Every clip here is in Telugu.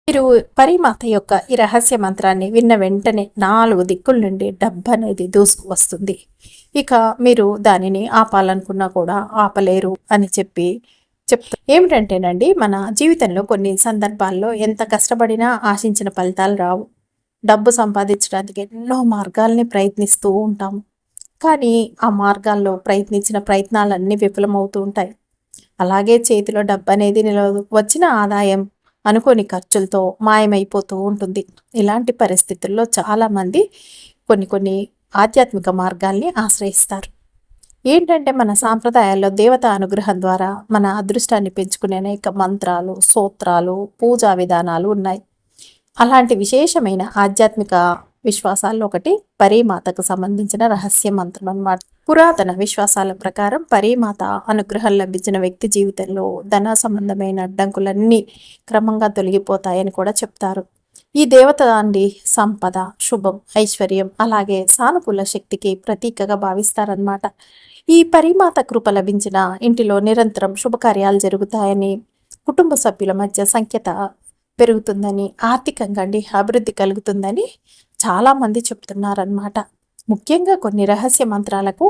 మీరు పరిమాత యొక్క ఈ రహస్య మంత్రాన్ని విన్న వెంటనే 4 దిక్కుల నుండి డబ్బు అనేది దూసుకు వస్తుంది. ఇక మీరు దానిని ఆపాలనుకున్నా కూడా ఆపలేరు అని ఏమిటంటేనండి, మన జీవితంలో కొన్ని సందర్భాల్లో ఎంత కష్టపడినా ఆశించిన ఫలితాలు రావు. డబ్బు సంపాదించడానికి ఎన్నో మార్గాల్ని ప్రయత్నిస్తూ ఉంటాము. కానీ ఆ మార్గాల్లో ప్రయత్నించిన ప్రయత్నాలన్నీ విఫలమవుతూ ఉంటాయి. అలాగే చేతిలో డబ్బు అనేది నిలవదు. వచ్చిన ఆదాయం అనుకోని ఖర్చులతో మాయమైపోతూ ఉంటుంది. ఇలాంటి పరిస్థితుల్లో చాలామంది కొన్ని ఆధ్యాత్మిక మార్గాల్ని ఆశ్రయిస్తారు. ఏంటంటే, మన సాంప్రదాయాల్లో దేవత అనుగ్రహం ద్వారా మన అదృష్టాన్ని పెంచుకునే అనేక మంత్రాలు, సూత్రాలు, పూజా విధానాలు ఉన్నాయి. అలాంటి విశేషమైన ఆధ్యాత్మిక విశ్వాసాల్లో ఒకటి పరీమాతకు సంబంధించిన రహస్య మంత్రం అన్నమాట. పురాతన విశ్వాసాల ప్రకారం పరీమాత అనుగ్రహం లభించిన వ్యక్తి జీవితంలో ధన సంబంధమైన అడ్డంకులన్నీ క్రమంగా తొలగిపోతాయని కూడా చెప్తారు. ఈ దేవత అండి సంపద, శుభం, ఐశ్వర్యం అలాగే సానుకూల శక్తికి ప్రతీకగా భావిస్తారన్నమాట. ఈ పరీమాత కృప లభించిన ఇంటిలో నిరంతరం శుభకార్యాలు జరుగుతాయని, కుటుంబ సభ్యుల మధ్య సంఖ్యత పెరుగుతుందని, ఆర్థికంగా అభివృద్ధి కలుగుతుందని చాలామంది చెప్తున్నారన్నమాట. ముఖ్యంగా కొన్ని రహస్య మంత్రాలకు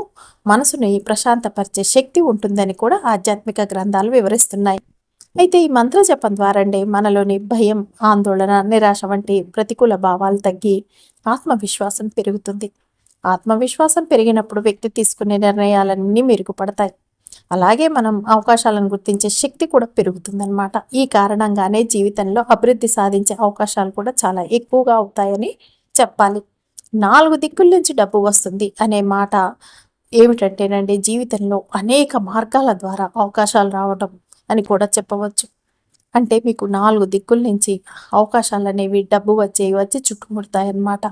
మనసుని ప్రశాంతపరిచే శక్తి ఉంటుందని కూడా ఆధ్యాత్మిక గ్రంథాలు వివరిస్తున్నాయి. అయితే ఈ మంత్ర జపం ద్వారా మనలోని భయం, ఆందోళన, నిరాశ వంటి ప్రతికూల భావాలు తగ్గి ఆత్మవిశ్వాసం పెరుగుతుంది. ఆత్మవిశ్వాసం పెరిగినప్పుడు వ్యక్తి తీసుకునే నిర్ణయాలన్నీ మెరుగుపడతాయి. అలాగే మనం అవకాశాలను గుర్తించే శక్తి కూడా పెరుగుతుందన్నమాట. ఈ కారణంగానే జీవితంలో అభివృద్ధి సాధించే అవకాశాలు కూడా చాలా ఎక్కువగా అవుతాయని చెప్పాలి. 4 దిక్కుల నుంచి డబ్బు వస్తుంది అనే మాట ఏమిటంటేనండి, జీవితంలో అనేక మార్గాల ద్వారా అవకాశాలు రావడం అని కూడా చెప్పవచ్చు. అంటే మీకు 4 దిక్కుల నుంచి అవకాశాలు అనేవి డబ్బు వచ్చి చుట్టుముడతాయన్నమాట.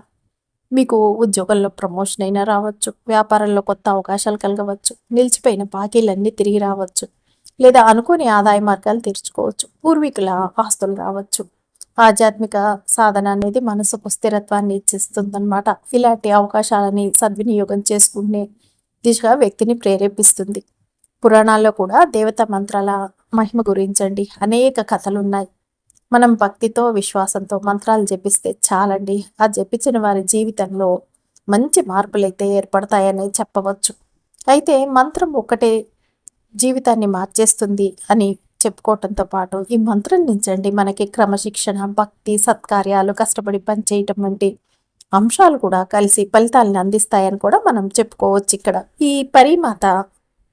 మీకు ఉద్యోగంలో ప్రమోషన్ అయినా రావచ్చు, వ్యాపారంలో కొత్త అవకాశాలు కలగవచ్చు, నిలిచిపోయిన బాకీలన్నీ తిరిగి రావచ్చు, లేదా అనుకోని ఆదాయ మార్గాలు తెరుచుకోవచ్చు, పూర్వీకుల ఆస్తులు రావచ్చు. ఆధ్యాత్మిక సాధన అనేది మనసుకు స్థిరత్వాన్ని ఇచ్చేస్తుందన్నమాట. ఇలాంటి అవకాశాలని సద్వినియోగం చేసుకునే దిశగా వ్యక్తిని ప్రేరేపిస్తుంది. పురాణాల్లో కూడా దేవతా మంత్రాల మహిమ గురించండి అనేక కథలున్నాయి. మనం భక్తితో, విశ్వాసంతో మంత్రాలు జపిస్తే చాలండి, ఆ జపించిన వారి జీవితంలో మంచి మార్పులైతే ఏర్పడతాయని చెప్పవచ్చు. అయితే మంత్రం ఒక్కటే జీవితాన్ని మార్చేస్తుంది అని చెప్పుకోవటంతో పాటు ఈ మంత్రం నుంచండి మనకి క్రమశిక్షణ, భక్తి, సత్కార్యాలు, కష్టపడి పనిచేయటం వంటి అంశాలు కూడా కలిసి ఫలితాలను అందిస్తాయని కూడా మనం చెప్పుకోవచ్చు. ఇక్కడ ఈ పరీమాత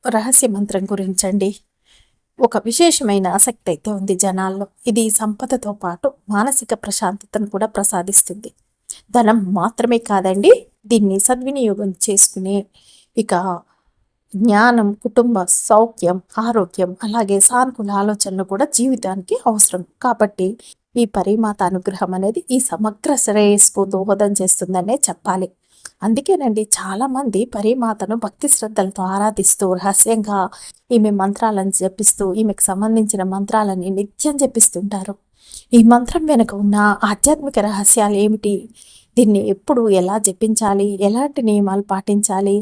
రహస్య మంత్రం గురించండి ఒక విశేషమైన ఆసక్తి అయితే ఉంది జనాల్లో. ఇది సంపదతో పాటు మానసిక ప్రశాంతతను కూడా ప్రసాదిస్తుంది. ధనం మాత్రమే కాదండి, దీన్ని సద్వినియోగం చేసుకునే ఇక జ్ఞానం, కుటుంబ సౌఖ్యం, ఆరోగ్యం అలాగే సానుకూల ఆలోచనలు కూడా జీవితానికి అవసరం. కాబట్టి ఈ పరీమాత అనుగ్రహం అనేది ఈ సమగ్ర శ్రేయస్సుకు దోహదం చేస్తుందనే చెప్పాలి. అందుకేనండి చాలామంది పరీమాతను భక్తి శ్రద్ధలతో ఆరాధిస్తూ రహస్యంగా ఈమె మంత్రాలను జపిస్తూ ఈమెకు సంబంధించిన మంత్రాలని నిత్యం జపిస్తుంటారు. ఈ మంత్రం వెనుక ఉన్న ఆధ్యాత్మిక రహస్యాలు ఏమిటి, దీన్ని ఎప్పుడు ఎలా జపించాలి, ఎలాంటి నియమాలు పాటించాలి,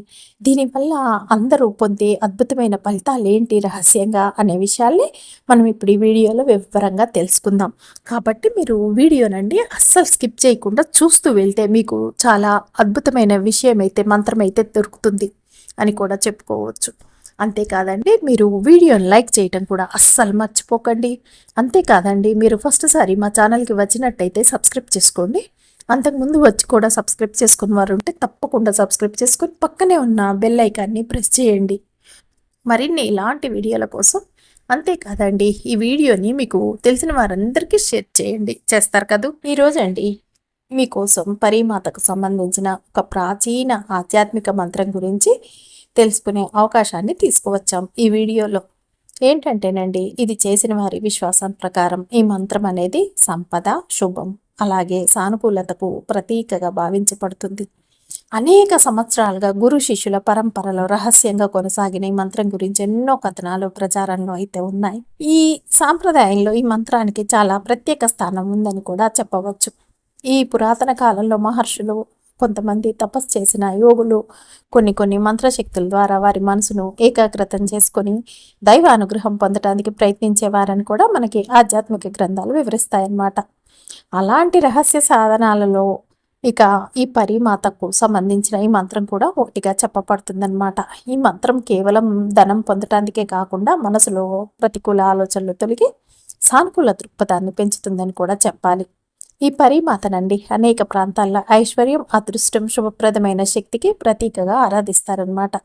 దీనివల్ల అందరూ పొందే అద్భుతమైన ఫలితాలు ఏంటి రహస్యంగా అనే విషయాల్ని మనం ఇప్పుడు ఈ వీడియోలో వివరంగా తెలుసుకుందాం. కాబట్టి మీరు వీడియోనండి అస్సలు స్కిప్ చేయకుండా చూస్తూ వెళ్తే మీకు చాలా అద్భుతమైన విషయం అయితే, మంత్రం అయితే దొరుకుతుంది అని కూడా చెప్పుకోవచ్చు. అంతేకాదండి, మీరు వీడియోని లైక్ చేయటం కూడా అస్సలు మర్చిపోకండి. అంతేకాదండి, మీరు ఫస్ట్ సారి మా ఛానల్కి వచ్చినట్టయితే సబ్స్క్రైబ్ చేసుకోండి. అంతకుముందు వచ్చి కూడా సబ్స్క్రైబ్ చేసుకున్న వారు ఉంటే తప్పకుండా సబ్స్క్రైబ్ చేసుకొని పక్కనే ఉన్న బెల్ ఐకాన్ని ప్రెస్ చేయండి మరిన్ని ఇలాంటి వీడియోల కోసం. అంతేకాదండి, ఈ వీడియోని మీకు తెలిసిన వారందరికీ షేర్ చేస్తారు కదా. ఈరోజండి మీకోసం పరీమాతకు సంబంధించిన ఒక ప్రాచీన ఆధ్యాత్మిక మంత్రం గురించి తెలుసుకునే అవకాశాన్ని తీసుకువచ్చాం ఈ వీడియోలో. ఏంటంటేనండి, ఇది చేసిన వారి విశ్వాసం ప్రకారం ఈ మంత్రం అనేది సంపద, శుభం అలాగే సానుకూలతకు ప్రతీకగా భావించబడుతుంది. అనేక సంవత్సరాలుగా గురు శిష్యుల పరంపరలో రహస్యంగా కొనసాగిన ఈ మంత్రం గురించి ఎన్నో కథనాలు ప్రచారంలో అయితే ఉన్నాయి. ఈ సాంప్రదాయంలో ఈ మంత్రానికి చాలా ప్రత్యేక స్థానం ఉందని కూడా చెప్పవచ్చు. ఈ పురాతన కాలంలో మహర్షులు, కొంతమంది తపస్సు చేసిన యోగులు కొన్ని మంత్రశక్తుల ద్వారా వారి మనసును ఏకాగ్రతం చేసుకొని దైవ అనుగ్రహం పొందడానికి ప్రయత్నించేవారని కూడా మనకి ఆధ్యాత్మిక గ్రంథాలు వివరిస్తాయన్నమాట. అలాంటి రహస్య సాధనాలలో ఇక ఈ పరిమాతకు సంబంధించిన ఈ మంత్రం కూడా ఒకటిగా చెప్పబడుతుందన్నమాట. ఈ మంత్రం కేవలం ధనం పొందటానికే కాకుండా మనసులో ప్రతికూల ఆలోచనలు తొలగి సానుకూల దృక్పథాన్ని పెంచుతుందని కూడా చెప్పాలి. ఈ పరిమాతనండి అనేక ప్రాంతాల్లో ఐశ్వర్యం, అదృష్టం, శుభప్రదమైన శక్తికి ప్రతీకగా ఆరాధిస్తారనమాట.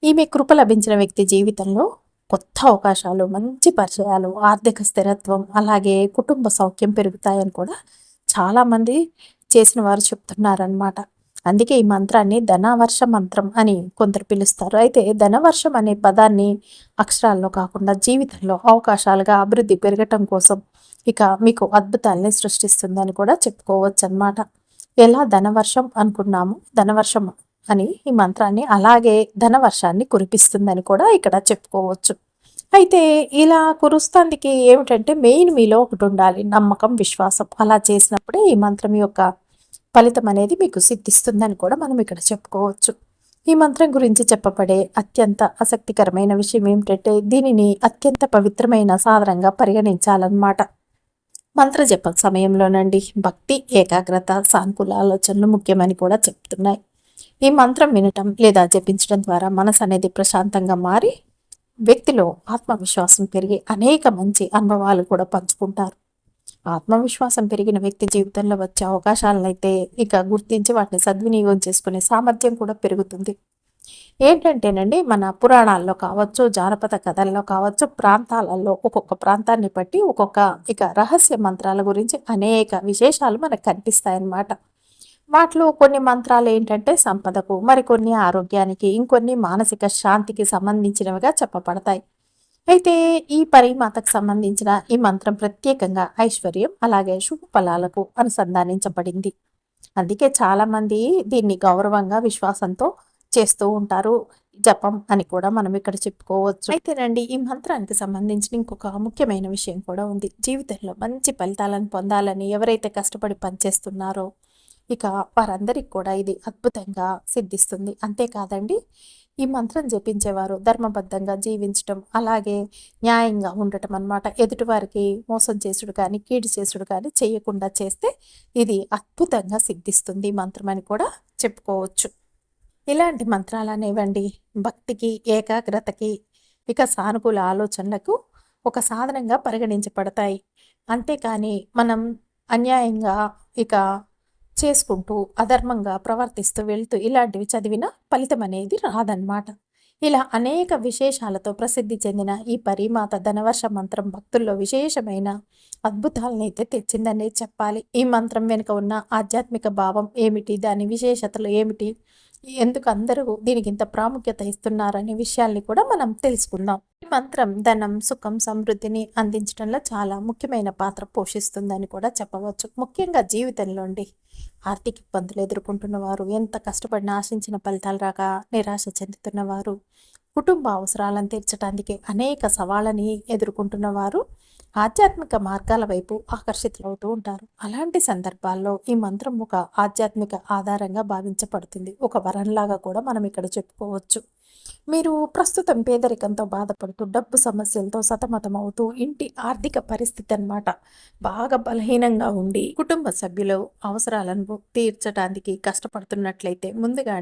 ఈమె కృప లభించిన వ్యక్తి జీవితంలో కొత్త అవకాశాలు, మంచి పరిచయాలు, ఆర్థిక స్థిరత్వం, అలాగే కుటుంబ సౌఖ్యం పెరుగుతాయని కూడా చాలామంది చేసిన వారు చెప్తున్నారనమాట. అందుకే ఈ మంత్రాన్ని ధనవర్ష మంత్రం అని కొందరు పిలుస్తారు. అయితే ధనవర్షం అనే పదాన్ని అక్షరాల్లో కాకుండా జీవితంలో అవకాశాలుగా అభివృద్ధి పెరగటం కోసం ఇక మీకు అద్భుతాల్ని సృష్టిస్తుందని కూడా చెప్పుకోవచ్చు అనమాట. ఎలా ధనవర్షం అనుకున్నాము, ధనవర్షం అని ఈ మంత్రాన్ని అలాగే ధనవర్షాన్ని కురిపిస్తుందని కూడా ఇక్కడ చెప్పుకోవచ్చు. అయితే ఇలా కురుస్తానికి ఏమిటంటే మెయిన్ మీలో ఒకటి ఉండాలి, నమ్మకం, విశ్వాసం. అలా చేసినప్పుడే ఈ మంత్రం యొక్క ఫలితం అనేది మీకు సిద్ధిస్తుందని కూడా మనం ఇక్కడ చెప్పుకోవచ్చు. ఈ మంత్రం గురించి చెప్పబడే అత్యంత ఆసక్తికరమైన విషయం ఏమిటంటే దీనిని అత్యంత పవిత్రమైన సాధనంగా పరిగణించాలన్నమాట. మంత్ర జప సమయంలోనండి భక్తి, ఏకాగ్రత, సానుకూల ఆలోచనలు ముఖ్యమని కూడా చెప్తున్నాయి. ఈ మంత్రం వినటం లేదా జపించడం ద్వారా మనసు అనేది ప్రశాంతంగా మారి వ్యక్తిలో ఆత్మవిశ్వాసం పెరిగి అనేక మంచి అనుభవాలు కూడా పంచుకుంటారు. ఆత్మవిశ్వాసం పెరిగిన వ్యక్తి జీవితంలో వచ్చే అవకాశాలను అయితే ఇక గుర్తించి వాటిని సద్వినియోగం చేసుకునే సామర్థ్యం కూడా పెరుగుతుంది. ఏంటంటేనండి మన పురాణాల్లో కావచ్చు, జానపద కథల్లో కావచ్చు, ప్రాంతాలలో ఒక్కొక్క ప్రాంతాన్ని బట్టి ఒక్కొక్క ఇక రహస్య మంత్రాల గురించి అనేక విశేషాలు మనకు కనిపిస్తాయన్నమాట. వాటిలో కొన్ని మంత్రాలు ఏంటంటే సంపదకు, మరికొన్ని ఆరోగ్యానికి, ఇంకొన్ని మానసిక శాంతికి సంబంధించినవిగా చెప్పబడతాయి. అయితే ఈ పరిమాతకు సంబంధించిన ఈ మంత్రం ప్రత్యేకంగా ఐశ్వర్యం అలాగే శుభ ఫలాలకు అనుసంధానించబడింది. అందుకే చాలామంది దీన్ని గౌరవంగా, విశ్వాసంతో చేస్తూ ఉంటారు. జపం అని కూడా మనం ఇక్కడ చెప్పుకోవచ్చు. అయితేనండి ఈ మంత్రానికి సంబంధించిన ఇంకొక ముఖ్యమైన విషయం కూడా ఉంది. జీవితంలో మంచి ఫలితాలను పొందాలని ఎవరైతే కష్టపడి పనిచేస్తున్నారో ఇక వారందరికి కూడా ఇది అద్భుతంగా సిద్ధిస్తుంది. అంతేకాదండి ఈ మంత్రం జపించేవారు ధర్మబద్ధంగా జీవించటం, అలాగే న్యాయంగా ఉండటం అన్నమాట. ఎదుటివారికి మోసం చేసుడు కానీ, కీడు చేసుడు కానీ చేయకుండా చేస్తే ఇది అద్భుతంగా సిద్ధిస్తుంది ఈ మంత్రం అని కూడా చెప్పుకోవచ్చు. ఇలాంటి మంత్రాలు అనేవండి భక్తికి, ఏకాగ్రతకి, ఇక సానుకూల ఆలోచనలకు ఒక సాధనంగా పరిగణించబడతాయి. అంతేకాని మనం అన్యాయంగా ఇక చేసుకుంటూ అధర్మంగా ప్రవర్తిస్తూ వెళ్తూ ఇలాంటివి చదివిన ఫలితం అనేది రాదన్నమాట. ఇలా అనేక విశేషాలతో ప్రసిద్ధి చెందిన ఈ పరిమాత ధనవర్ష మంత్రం భక్తుల్లో విశేషమైన అద్భుతాలనైతే తెచ్చిందనే చెప్పాలి. ఈ మంత్రం వెనుక ఉన్న ఆధ్యాత్మిక భావం ఏమిటి, దాని విశేషతలు ఏమిటి, ఎందుకు అందరూ దీనికి ఇంత ప్రాముఖ్యత ఇస్తున్నారనే విషయాల్ని కూడా మనం తెలుసుకుందాం. ఈ మంత్రం ధనం, సుఖం, సమృద్ధిని అందించడంలో చాలా ముఖ్యమైన పాత్ర పోషిస్తుందని కూడా చెప్పవచ్చు. ముఖ్యంగా జీవితంలో ఆర్థిక ఇబ్బందులు ఎదుర్కొంటున్నవారు, ఎంత కష్టపడిన ఆశించిన ఫలితాలు రాక నిరాశ చెందుతున్నవారు, కుటుంబ అవసరాలను తీర్చడానికి అనేక సవాళ్ళని ఎదుర్కొంటున్నవారు ఆధ్యాత్మిక మార్గాల వైపు ఆకర్షితులవుతూ ఉంటారు. అలాంటి సందర్భాల్లో ఈ మంత్రం ఒక ఆధ్యాత్మిక ఆధారంగా భావించబడుతుంది. ఒక వరంలాగా కూడా మనం ఇక్కడ చెప్పుకోవచ్చు. మీరు ప్రస్తుతం పేదరికంతో బాధపడుతూ, డబ్బు సమస్యలతో సతమతం అవుతూ, ఇంటి ఆర్థిక పరిస్థితి అన్నమాట బాగా బలహీనంగా ఉండి, కుటుంబ సభ్యులు అవసరాలను తీర్చడానికి కష్టపడుతున్నట్లయితే ముందుగా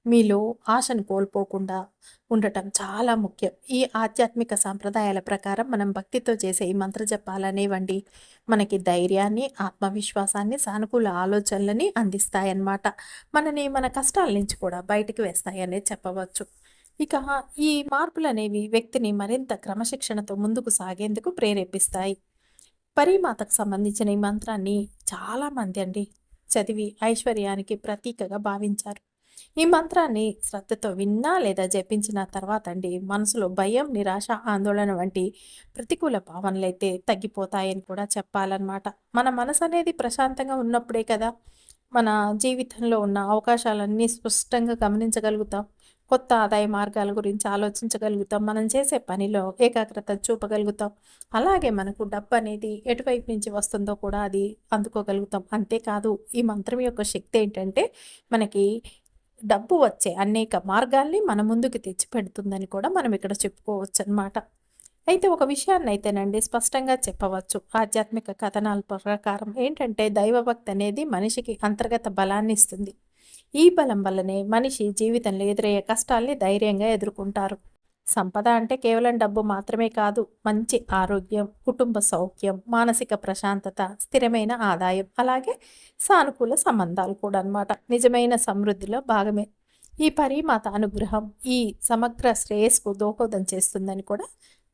మీలో ఆశను కోల్పోకుండా ఉండటం చాలా ముఖ్యం. ఈ ఆధ్యాత్మిక సాంప్రదాయాల ప్రకారం మనం భక్తితో చేసే ఈ మంత్ర జపాలనేవండి మనకి ధైర్యాన్ని, ఆత్మవిశ్వాసాన్ని, సానుకూల ఆలోచనలని అందిస్తాయన్నమాట. మన కష్టాల నుంచి కూడా బయటికి వేస్తాయనే చెప్పవచ్చు. ఇక ఈ మార్పులనేవి వ్యక్తిని మరింత క్రమశిక్షణతో ముందుకు సాగేందుకు ప్రేరేపిస్తాయి. పరిమాతకు సంబంధించిన ఈ మంత్రాన్ని చాలామంది చదివి ఐశ్వర్యానికి ప్రతీకగా భావించారు. ఈ మంత్రాన్ని శ్రద్ధతో విన్నా లేదా జపించిన తర్వాత మనసులో భయం, నిరాశ, ఆందోళన వంటి ప్రతికూల భావనలైతే తగ్గిపోతాయని కూడా చెప్పాలన్నమాట. మన మనసు అనేది ప్రశాంతంగా ఉన్నప్పుడే కదా మన జీవితంలో ఉన్న అవకాశాలన్నీ స్పష్టంగా గమనించగలుగుతాం. కొత్త ఆదాయ మార్గాల గురించి ఆలోచించగలుగుతాం. మనం చేసే పనిలో ఏకాగ్రత చూపగలుగుతాం. అలాగే మనకు డబ్బు అనేది ఎటువైపు నుంచి వస్తుందో కూడా అది అందుకోగలుగుతాం. అంతేకాదు ఈ మంత్రం యొక్క శక్తి ఏంటంటే మనకి డబ్బు వచ్చే అనేక మార్గాల్ని మన ముందుకు తెచ్చిపెడుతుందని కూడా మనం ఇక్కడ చెప్పుకోవచ్చు అన్నమాట. అయితే ఒక విషయాన్నయితేనండి స్పష్టంగా చెప్పవచ్చు. ఆధ్యాత్మిక కథనాల ప్రకారం ఏంటంటే దైవభక్తి అనేది మనిషికి అంతర్గత బలాన్ని ఇస్తుంది. ఈ బలం వల్లనే మనిషి జీవితంలో ఎదురయ్యే కష్టాల్ని ధైర్యంగా ఎదుర్కొంటారు. సంపద అంటే కేవలం డబ్బు మాత్రమే కాదు. మంచి ఆరోగ్యం, కుటుంబ సౌఖ్యం, మానసిక ప్రశాంతత, స్థిరమైన ఆదాయం, అలాగే సానుకూల సంబంధాలు కూడా అన్నమాట. నిజమైన సమృద్ధిలో భాగమే. ఈ పరిమాత అనుగ్రహం ఈ సమగ్ర శ్రేయస్సుకు దోహదం చేస్తుందని కూడా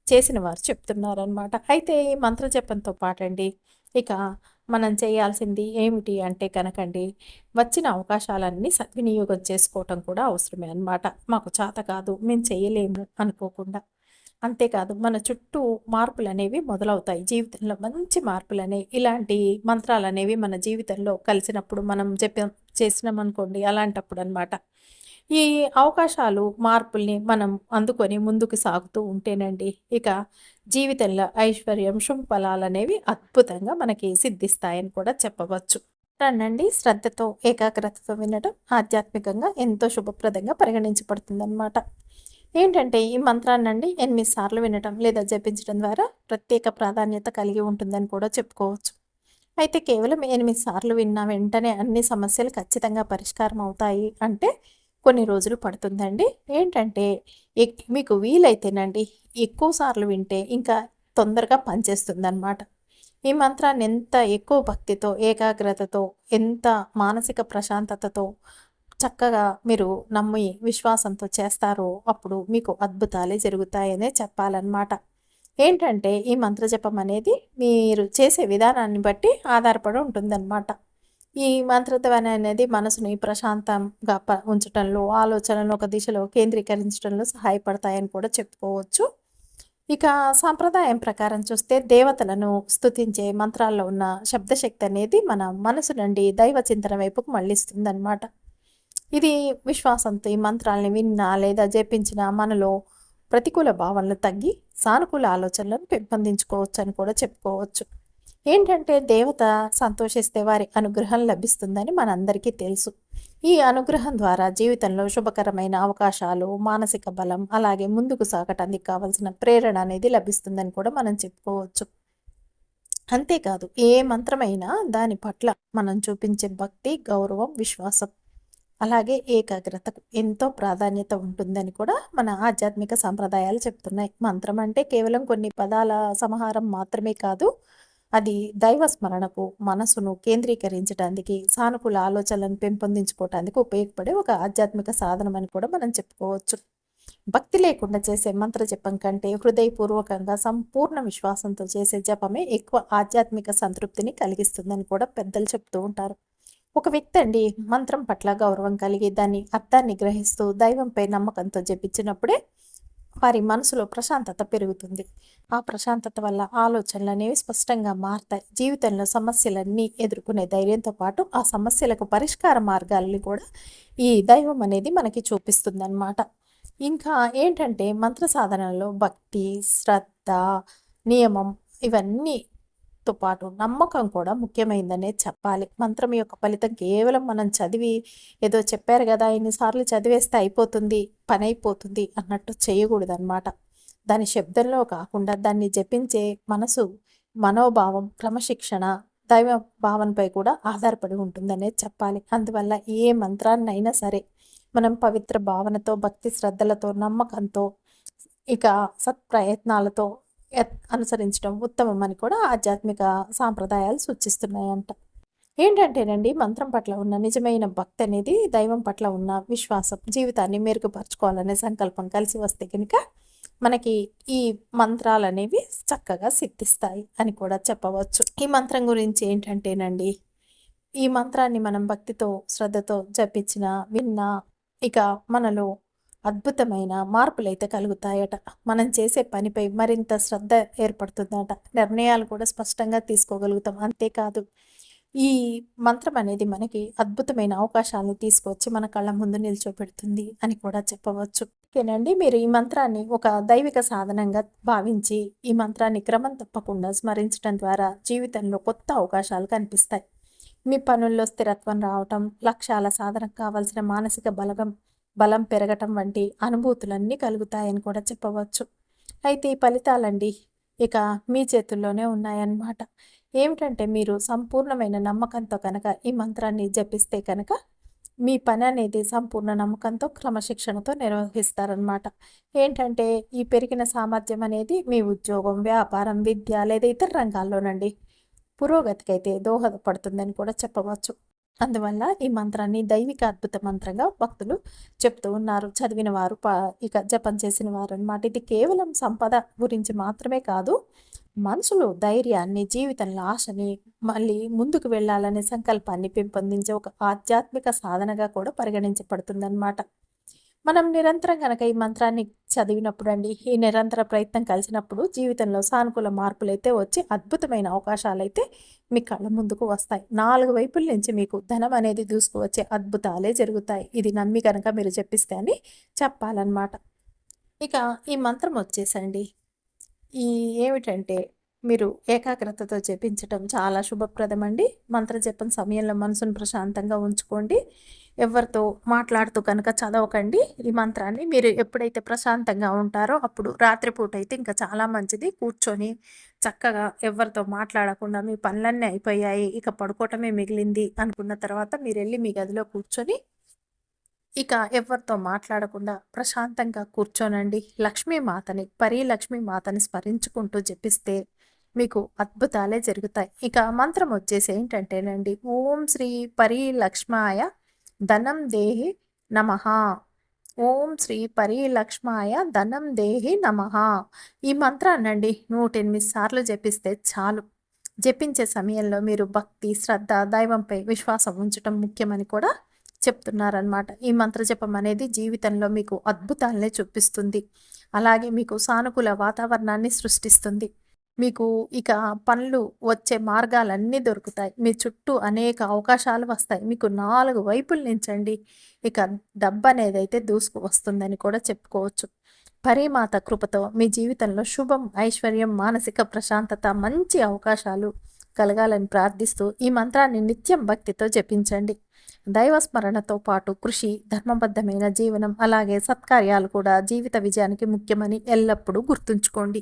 చేసిన వారు చెప్తున్నారనమాట. అయితే ఈ మంత్ర జపంతో పాటండి ఇక మనం చేయాల్సింది ఏమిటి అంటే కనకండి, వచ్చిన అవకాశాలన్నీ సద్వినియోగం చేసుకోవటం కూడా అవసరమే అనమాట. మాకు చేత కాదు, మేము చేయలేము అనుకోకుండా. అంతేకాదు మన చుట్టూ మార్పులనేవి మొదలవుతాయి. జీవితంలో మంచి మార్పులనేవి ఇలాంటి మంత్రాలనేవి మన జీవితంలో కలిసినప్పుడు మనం చేసినామనుకోండి అలాంటప్పుడు అనమాట. ఈ అవకాశాలు, మార్పుల్ని మనం అందుకొని ముందుకు సాగుతూ ఉంటేనండి, ఇక జీవితంలో ఐశ్వర్యం, శుభఫలాలనేవి అద్భుతంగా మనకి సిద్ధిస్తాయని కూడా చెప్పవచ్చు. రండండి శ్రద్ధతో, ఏకాగ్రతతో వినడం ఆధ్యాత్మికంగా ఎంతో శుభప్రదంగా పరిగణించబడుతుందన్నమాట. ఏంటంటే ఈ మంత్రాన్నండి 8 సార్లు వినటం లేదా జపించడం ద్వారా ప్రత్యేక ప్రాధాన్యత కలిగి ఉంటుందని కూడా చెప్పుకోవచ్చు. అయితే కేవలం 8 సార్లు విన్న వెంటనే అన్ని సమస్యలు ఖచ్చితంగా పరిష్కారం అవుతాయి అంటే కొన్ని రోజులు పడుతుందండి. ఏంటంటే మీకు వీలైతేనండి ఎక్కువ సార్లు వింటే ఇంకా తొందరగా పనిచేస్తుందనమాట. ఈ మంత్రాన్ని ఎంత ఎక్కువ భక్తితో, ఏకాగ్రతతో, ఎంత మానసిక ప్రశాంతతతో చక్కగా మీరు నమ్మి విశ్వాసంతో చేస్తారో అప్పుడు మీకు అద్భుతాలే జరుగుతాయనే చెప్పాలన్నమాట. ఏంటంటే ఈ మంత్రజపం అనేది మీరు చేసే విధానాన్ని బట్టి ఆధారపడి ఉంటుందన్నమాట. ఈ మంత్రధ్వని అనేది మనసుని ప్రశాంతంగా ఉంచటంలో, ఆలోచనలను ఒక దిశలో కేంద్రీకరించడంలో సహాయపడతాయని కూడా చెప్పుకోవచ్చు. ఇక సాంప్రదాయం ప్రకారం చూస్తే దేవతలను స్తుతించే మంత్రాల్లో ఉన్న శబ్దశక్తి అనేది మన మనసు నుండి దైవ చింతన వైపుకు మళ్ళిస్తుందన్నమాట. ఇది విశ్వాసంతో ఈ మంత్రాల్ని విన్నా లేదా జపించినా మనలో ప్రతికూల భావనలు తగ్గి సానుకూల ఆలోచనలను పెంపొందించుకోవచ్చు అని కూడా చెప్పుకోవచ్చు. ఏంటంటే దేవత సంతోషిస్తే వారి అనుగ్రహం లభిస్తుందని మనందరికీ తెలుసు. ఈ అనుగ్రహం ద్వారా జీవితంలో శుభకరమైన అవకాశాలు, మానసిక బలం, అలాగే ముందుకు సాగటానికి కావాల్సిన ప్రేరణ అనేది లభిస్తుందని కూడా మనం చెప్పుకోవచ్చు. అంతేకాదు ఏ మంత్రమైనా దాని పట్ల మనం చూపించే భక్తి, గౌరవం, విశ్వాసం, అలాగే ఏకాగ్రతకు ఎంతో ప్రాధాన్యత ఉంటుందని కూడా మన ఆధ్యాత్మిక సంప్రదాయాలు చెప్తున్నాయి. మంత్రం అంటే కేవలం కొన్ని పదాల సమాహారం మాత్రమే కాదు. అది దైవ స్మరణకు, మనసును కేంద్రీకరించడానికి, సానుకూల ఆలోచనలను పెంపొందించుకోవటానికి ఉపయోగపడే ఒక ఆధ్యాత్మిక సాధనం అని కూడా మనం చెప్పుకోవచ్చు. భక్తి లేకుండా చేసే మంత్ర జపం కంటే హృదయపూర్వకంగా సంపూర్ణ విశ్వాసంతో చేసే జపమే ఎక్కువ ఆధ్యాత్మిక సంతృప్తిని కలిగిస్తుందని కూడా పెద్దలు చెప్తూ ఉంటారు. ఒక వ్యక్తి అండి మంత్రం పట్ల గౌరవం కలిగి దాని అర్థాన్ని గ్రహిస్తూ దైవంపై నమ్మకంతో జపించినప్పుడే వారి మనసులో ప్రశాంతత పెరుగుతుంది. ఆ ప్రశాంతత వల్ల ఆలోచనలు అనేవి స్పష్టంగా మారతాయి. జీవితంలో సమస్యలన్నీ ఎదుర్కొనే ధైర్యంతో పాటు ఆ సమస్యలకు పరిష్కార మార్గాలని కూడా ఈ దైవం అనేది మనకి చూపిస్తుందన్నమాట. ఇంకా ఏంటంటే మంత్ర సాధనలో భక్తి, శ్రద్ధ, నియమం ఇవన్నీ తో పాటు నమ్మకం కూడా ముఖ్యమైందనే చెప్పాలి. మంత్రం యొక్క ఫలితం కేవలం మనం చదివి ఏదో చెప్పారు కదా ఇన్నిసార్లు చదివేస్తే అయిపోతుంది, పని అయిపోతుంది అన్నట్టు చేయకూడదన్నమాట. దాని శబ్దంలో కాకుండా దాన్ని జపించే మనసు, మనోభావం, క్రమశిక్షణ, దైవ భావనపై కూడా ఆధారపడి ఉంటుందనే చెప్పాలి. అందువల్ల ఏ మంత్రాన్నైనా సరే మనం పవిత్ర భావనతో, భక్తి శ్రద్ధలతో, నమ్మకంతో, ఇక సత్ప్రయత్నాలతో అనుసరించడం ఉత్తమం అని కూడా ఆధ్యాత్మిక సాంప్రదాయాలు సూచిస్తున్నాయంట. ఏంటంటేనండి మంత్రం పట్ల ఉన్న నిజమైన భక్తి అనేది దైవం పట్ల ఉన్న విశ్వాసం, జీవితాన్ని మెరుగుపరుచుకోవాలనే సంకల్పం కలిసి వస్తే కనుక మనకి ఈ మంత్రాలు అనేవి చక్కగా సిద్ధిస్తాయి అని కూడా చెప్పవచ్చు. ఈ మంత్రం గురించి ఏంటంటేనండి, ఈ మంత్రాన్ని మనం భక్తితో, శ్రద్ధతో జపించిన, విన్నా ఇక మనలో అద్భుతమైన మార్పులైతే కలుగుతాయట. మనం చేసే పనిపై మరింత శ్రద్ధ ఏర్పడుతుందట. నిర్ణయాలు కూడా స్పష్టంగా తీసుకోగలుగుతాం. అంతేకాదు ఈ మంత్రం అనేది మనకి అద్భుతమైన అవకాశాలను తీసుకొచ్చి మన కళ్ళ ముందు నిల్చోపెడుతుంది అని కూడా చెప్పవచ్చు. ఓకేనండి, మీరు ఈ మంత్రాన్ని ఒక దైవిక సాధనంగా భావించి ఈ మంత్రాన్ని క్రమం తప్పకుండా స్మరించడం ద్వారా జీవితంలో కొత్త అవకాశాలు కనిపిస్తాయి. మీ పనుల్లో స్థిరత్వం రావటం, లక్ష్యాల సాధనకు కావాల్సిన మానసిక బలం పెరగటం వంటి అనుభూతులన్నీ కలుగుతాయని కూడా చెప్పవచ్చు. అయితే ఈ ఫలితాలండి ఇక మీ చేతుల్లోనే ఉన్నాయన్నమాట. ఏమిటంటే మీరు సంపూర్ణమైన నమ్మకంతో కనుక ఈ మంత్రాన్ని జపిస్తే కనుక మీ పని అనేది సంపూర్ణ నమ్మకంతో, క్రమశిక్షణతో నిర్వహిస్తారనమాట. ఏంటంటే ఈ పెరిగిన సామర్థ్యం అనేది మీ ఉద్యోగం, వ్యాపారం, విద్య లేదా ఇతర రంగాల్లోనండి పురోగతికైతే దోహదపడుతుందని కూడా చెప్పవచ్చు. అందువల్ల ఈ మంత్రాన్ని దైవిక అద్భుత మంత్రంగా భక్తులు చెప్తూ ఉన్నారు. చదివిన వారు ఇక జపం చేసిన వారనమాట. ఇది కేవలం సంపద గురించి మాత్రమే కాదు. మనుషులు ధైర్యాన్ని, జీవితంలో ఆశని, మళ్ళీ ముందుకు వెళ్ళాలనే సంకల్పాన్ని పెంపొందించే ఒక ఆధ్యాత్మిక సాధనగా కూడా పరిగణించబడుతుందన్నమాట. మనం నిరంతరం గనక ఈ మంత్రాన్ని చదివినప్పుడండి, ఈ నిరంతర ప్రయత్నం కలిసినప్పుడు జీవితంలో సానుకూల మార్పులైతే వచ్చి అద్భుతమైన అవకాశాలైతే మీ కళ్ళ ముందుకు వస్తాయి. 4 వైపుల నుంచి మీకు ధనం అనేది దూసుకువచ్చే అద్భుతాలే జరుగుతాయి. ఇది నమ్మి కనుక మీరు జపిస్తే అని చెప్పాలన్నమాట. ఇక ఈ మంత్రం వచ్చేసండి ఈ ఏమిటంటే మీరు ఏకాగ్రతతో జపించటం చాలా శుభప్రదమండి. మంత్ర జపం సమయంలో మనసును ప్రశాంతంగా ఉంచుకోండి. ఎవరితో మాట్లాడుతూ కనుక చదవకండి. ఈ మంత్రాన్ని మీరు ఎప్పుడైతే ప్రశాంతంగా ఉంటారో అప్పుడు రాత్రిపూట అయితే ఇంకా చాలా మంచిది. కూర్చొని చక్కగా ఎవరితో మాట్లాడకుండా మీ పనులన్నీ అయిపోయాయి, ఇక పడుకోవటమే మిగిలింది అనుకున్న తర్వాత మీరు వెళ్ళి మీ గదిలో కూర్చొని ఇక ఎవరితో మాట్లాడకుండా ప్రశాంతంగా కూర్చోనండి. లక్ష్మీమాతని, లక్ష్మీమాతని స్మరించుకుంటూ జపిస్తే మీకు అద్భుతాలే జరుగుతాయి. ఇక మంత్రం వచ్చేసి ఏంటంటేనండి, ఓం శ్రీ పరిలక్ష్మాయ ధనం దేహి నమః. ఓం శ్రీ పరిలక్ష్మాయ ధనం దేహి నమః. ఈ మంత్రాన్నండి 108 సార్లు జపిస్తే చాలు. జపించే సమయంలో మీరు భక్తి, శ్రద్ధ, దైవంపై విశ్వాసం ఉంచటం ముఖ్యమని కూడా చెప్తున్నారనమాట. ఈ మంత్రజపం అనేది జీవితంలో మీకు అద్భుతాలనే చూపిస్తుంది. అలాగే మీకు సానుకూల వాతావరణాన్ని సృష్టిస్తుంది. మీకు ఇక పనులు వచ్చే మార్గాలన్నీ దొరుకుతాయి. మీ చుట్టూ అనేక అవకాశాలు వస్తాయి. మీకు 4 వైపుల నుంచండి ఇక డబ్బనేదైతే దూసుకు వస్తుందని కూడా చెప్పుకోవచ్చు. పరిమాత కృపతో మీ జీవితంలో శుభం, ఐశ్వర్యం, మానసిక ప్రశాంతత, మంచి అవకాశాలు కలగాలని ప్రార్థిస్తూ ఈ మంత్రాన్ని నిత్యం భక్తితో జపించండి. దైవస్మరణతో పాటు కృషి, ధర్మబద్ధమైన జీవనం, అలాగే సత్కార్యాలు కూడా జీవిత విజయానికి ముఖ్యమని ఎల్లప్పుడూ గుర్తుంచుకోండి.